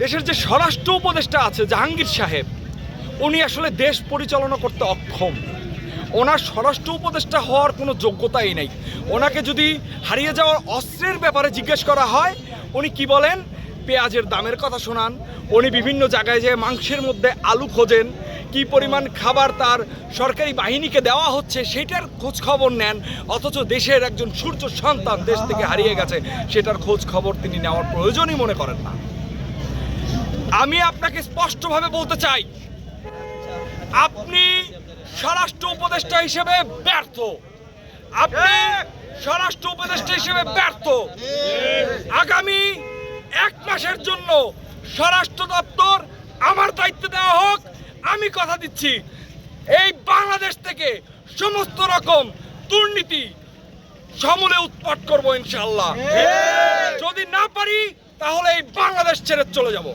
দেশের যে স্বরাষ্ট্র উপদেষ্টা আছে জাহাঙ্গীর সাহেব, উনি আসলে দেশ পরিচালনা করতে অক্ষম। ওনার স্বরাষ্ট্র উপদেষ্টা হওয়ার কোনো যোগ্যতাই নেই। ওনাকে যদি হারিয়ে যাওয়ার অস্ত্রের ব্যাপারে জিজ্ঞেস করা হয়, উনি কি বলেন? পেঁয়াজের দামের কথা শোনান। উনি বিভিন্ন জায়গায় যে মাংসের মধ্যে আলু খোঁজেন, কি পরিমাণ খাবার তার সরকারি বাহিনীকে দেওয়া হচ্ছে সেটার খোঁজ খবর নেন। অথচ দেশের একজন সূর্য সন্তান দেশ থেকে হারিয়ে গেছে, সেটার খোঁজ খবর তিনি নেওয়ার প্রয়োজনই মনে করেন না। আমি আপনাকে স্পষ্টভাবে বলতে চাই, আপনি স্বরাষ্ট্র উপদেষ্টা হিসেবে ব্যর্থ। আপনি স্বরাষ্ট্র উপদেষ্টা হিসেবে ব্যর্থ। আগামী 1 মাসের জন্য স্বরাষ্ট্র দপ্তর আমার দায়িত্বে দেওয়া হোক। আমি কথা দিচ্ছি, এই বাংলাদেশ থেকে সমস্ত রকম দুর্নীতি সমূলে উৎপাট করবো ইনশাআল্লাহ। যদি না পারি তাহলে এই বাংলাদেশ ছেড়ে চলে যাব।